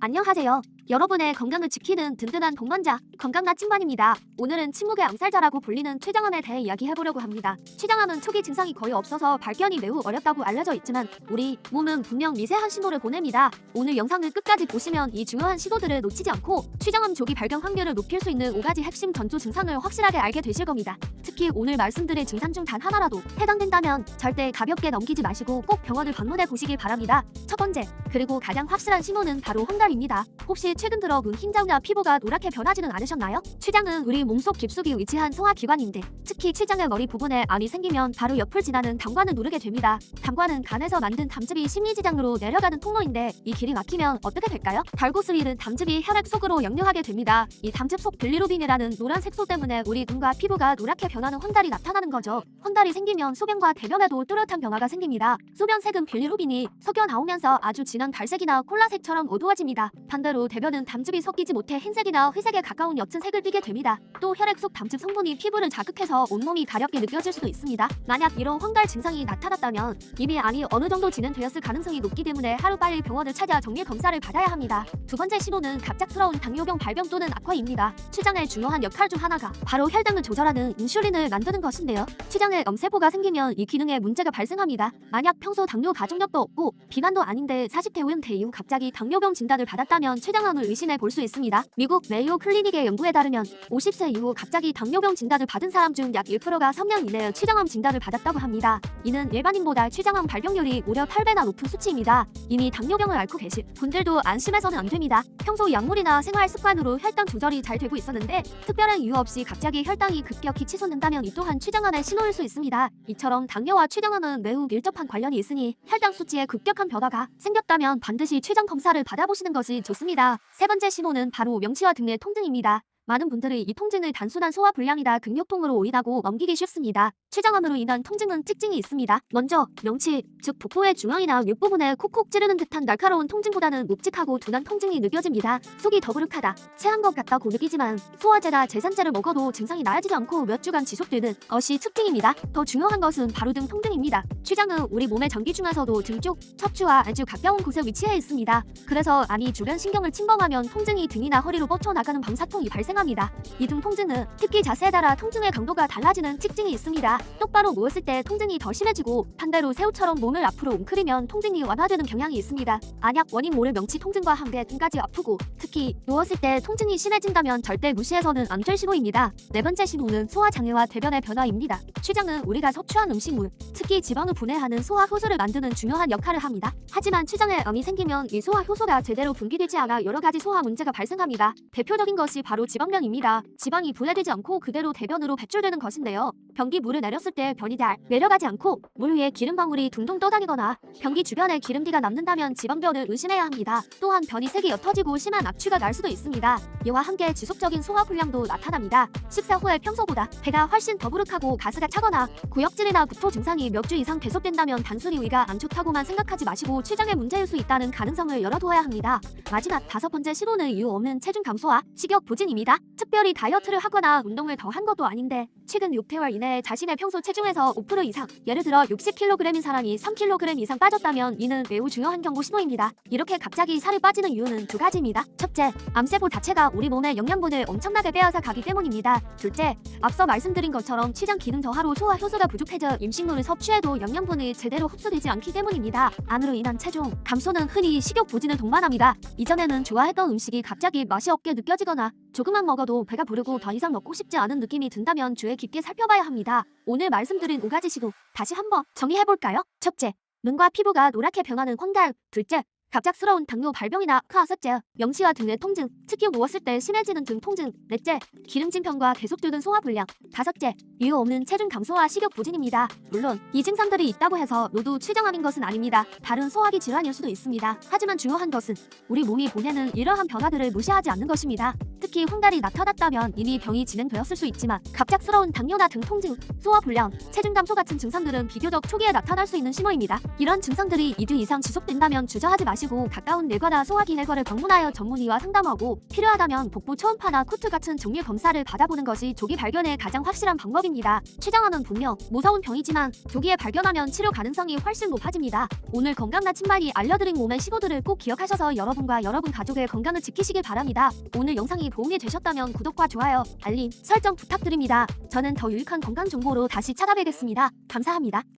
안녕하세요. 여러분의 건강을 지키는 든든한 동반자 건강나 찐반입니다. 오늘은 침묵의 암살자라고 불리는 췌장암에 대해 이야기해보려고 합니다. 췌장암은 초기 증상이 거의 없어서 발견이 매우 어렵다고 알려져 있지만 우리 몸은 분명 미세한 신호를 보냅니다. 오늘 영상을 끝까지 보시면 이 중요한 신호들을 놓치지 않고 췌장암 조기 발견 확률을 높일 수 있는 5가지 핵심 전조 증상을 확실하게 알게 되실 겁니다. 특히 오늘 말씀드릴 증상 중 단 하나라도 해당된다면 절대 가볍게 넘기지 마시고 꼭 병원을 방문해 보시길 바랍니다. 첫 번째, 그리고 가장 확실한 신호는 바로 환달입니다. 혹시 최근 들어 눈 흰자나 피부가 노랗게 변하지는 않으셨나요? 췌장은 우리 몸속 깊숙이 위치한 소화기관인데 특히 췌장의 머리 부분에 암이 생기면 바로 옆을 지나는 담관을 누르게 됩니다. 담관은 간에서 만든 담즙이 심리지장으로 내려가는 통로인데 이 길이 막히면 어떻게 될까요? 달고스 잃은 담즙이 혈액 속으로 역류하게 됩니다. 이 담즙 속 빌리루빈이라는 노란 색소 때문에 우리 눈과 피부가 노랗게 변하는 환달이 나타나는 거죠. 환달이 생기면 소변과 대변에도 뚜렷한 변화가 생깁니다. 소변색은 빌리루빈이 섞여 나오면서 아주 진한 갈색이나 콜라색처럼 어두워집니다. 반대로 대변은 담즙이 섞이지 못해 흰색이나 회색에 가까운 옅은 색을 띠게 됩니다. 또 혈액 속 담즙 성분이 피부를 자극해서 온몸이 가렵게 느껴질 수도 있습니다. 만약 이런 환달 증상이 나타났다면 이미 암이 어느 정도 진행되었을 가능성이 높기 때문에 하루빨리 병원을 찾아 정밀 검사를 받아야 합니다. 두 번째 신호는 갑작스러운 당뇨병 발병 또는 악화입니다. 췌장의 중요한 역할 중 하나가 바로 혈당을 조절하는 인슐린을 만드는 것인데요. 췌장에 염세포가 생기면 이 기능에 문제가 발생합니다. 만약 평소 당뇨 가족력도 없고 비만도 아닌데 40대 은퇴 이후 갑자기 당뇨병 진단을 받았다면 췌장암을 의심해 볼 수 있습니다. 미국 메이오 클리닉의 연구에 따르면 50세 이후 갑자기 당뇨병 진단을 받은 사람 중 약 1%가 3년 이내에 췌장암 진단을 받았다고 합니다. 이는 일반인보다 췌장암 발병률이 무려 8배나 높은 수치입니다. 이미 당뇨병을 앓고 계실 분들도 안심해서는 안 됩니다. 평소 약물이나 생활 습관으로 혈당 조절이 잘 되고 있었는데 특별한 이유 없이 갑자기 혈당이 급격히 치솟는다면 이 또한 췌장암의 신호일 수 있습니다. 이처럼 당뇨와 췌장암은 매우 밀접한 관련이 있으니 혈당 수치에 급격한 변화가 생겼다면 반드시 췌장 검사를 받아보시는 것이 좋습니다. 세 번째 신호는 바로 명치와 등의 통증입니다. 많은 분들이 이 통증을 단순한 소화불량이다 근육통으로 오인하고 넘기기 쉽습니다. 췌장암으로 인한 통증은 특징이 있습니다. 먼저 명치, 즉 복부의 중앙이나 윗부분에 콕콕 찌르는 듯한 날카로운 통증보다는 묵직하고 둔한 통증이 느껴집니다. 속이 더부룩하다, 체한 것 같다고 느끼지만 소화제나 제산제를 먹어도 증상이 나아지지 않고 몇 주간 지속되는 것이 특징입니다. 더 중요한 것은 바로 등 통증입니다. 췌장은 우리 몸의 전기 중에서도 등 쪽, 척추와 아주 가까운 곳에 위치해 있습니다. 그래서 암이 주변 신경을 침범하면 통증이 등이나 허리로 뻗쳐나가는 방사통이 발생합니다. 이 등 통증은 특히 자세에 따라 통증의 강도가 달라지는 특징이 있습니다. 똑바로 누웠을 때 통증이 더 심해지고 반대로 새우처럼 몸을 앞으로 웅크리면 통증이 완화되는 경향이 있습니다. 만약 원인 모를 명치 통증과 함께 등까지 아프고 특히 누웠을 때 통증이 심해진다면 절대 무시해서는 안 될 신호입니다. 네 번째 신호는 소화장애와 대변의 변화입니다. 췌장은 우리가 섭취한 음식물, 특히 지방을 분해하는 소화 효소를 만드는 중요한 역할을 합니다. 하지만 췌장에 암이 생기면 이 소화 효소가 제대로 분비되지 않아 여러 가지 소화 문제가 발생합니다. 대표적인 것이 바로 지방변입니다. 지방이 분해되지 않고 그대로 대변으로 배출되는 것인데요. 변기 물을 내렸을 때 변이 잘 내려가지 않고 물 위에 기름 방울이 둥둥 떠다니거나 변기 주변에 기름기가 남는다면 지방변을 의심해야 합니다. 또한 변이 색이 옅어지고 심한 악취가 날 수도 있습니다. 이와 함께 지속적인 소화불량도 나타납니다. 식사 후에 평소보다 배가 훨씬 더부룩하고 가스가 차거나 구역질이나 구토 증상이 몇 주 이상 계속된다면 단순히 위가 안 좋다고만 생각하지 마시고 췌장의 문제일 수 있다는 가능성을 열어두어야 합니다. 마지막 다섯 번째 신호는 이유 없는 체중 감소와 식욕 부진입니다. 특별히 다이어트를 하거나 운동을 더 한 것도 아닌데 최근 6개월 이내에 자신의 평소 체중에서 5% 이상, 예를 들어 60kg인 사람이 3kg 이상 빠졌다면 이는 매우 중요한 경고 신호입니다. 이렇게 갑자기 살이 빠지는 이유는 두 가지입니다. 첫째, 암세포 자체가 우리 몸의 영양분을 엄청나게 빼앗아 가기 때문입니다. 둘째, 앞서 말씀드린 것처럼 췌장 기능 저하로 소화 효소가 부족해져 음식물을 섭취해도 영양분이 제대로 흡수되지 않기 때문입니다. 암으로 인한 체중 감소는 흔히 식욕 부진을 동반합니다. 이전에는 좋아했던 음식이 갑자기 맛이 없게 느껴지거나 조금만 먹어도 배가 부르고 더 이상 먹고 싶지 않은 느낌이 든다면 주의 깊게 살펴봐야 합니다. 오늘 말씀드린 5가지 신호 다시 한번 정리해볼까요? 첫째, 눈과 피부가 노랗게 변하는 환달. 둘째, 갑작스러운 당뇨 발병이나 악화. 셋째, 명치와 등의 통증, 특히 누웠을 때 심해지는 등 통증. 넷째, 기름진 편과 계속되는 소화불량. 다섯째, 이유 없는 체중 감소와 식욕 부진입니다. 물론 이 증상들이 있다고 해서 모두 췌장암인 것은 아닙니다. 다른 소화기 질환일 수도 있습니다. 하지만 중요한 것은 우리 몸이 보내는 이러한 변화들을 무시하지 않는 것입니다. 특히 흉달이 나타났다면 이미 병이 진행되었을 수 있지만 갑작스러운 당뇨나 등 통증, 소화불량, 체중 감소 같은 증상들은 비교적 초기에 나타날 수 있는 징후입니다. 이런 증상들이 2주 이상 지속된다면 주저하지 마시고 가까운 내과나 소화기내과를 방문하여 전문의와 상담하고 필요하다면 복부 초음파나 코트 같은 정밀 검사를 받아보는 것이 조기 발견의 가장 확실한 방법입니다. 췌장암은 분명 무서운 병이지만 조기에 발견하면 치료 가능성이 훨씬 높아집니다. 오늘 건강 나침반이 알려드린 몸의 시도들을 꼭 기억하셔서 여러분과 여러분 가족의 건강을 지키시길 바랍니다. 오늘 영상이 도움이 되셨다면 구독과 좋아요, 알림, 설정 부탁드립니다. 저는 더 유익한 건강 정보로 다시 찾아뵙겠습니다. 감사합니다.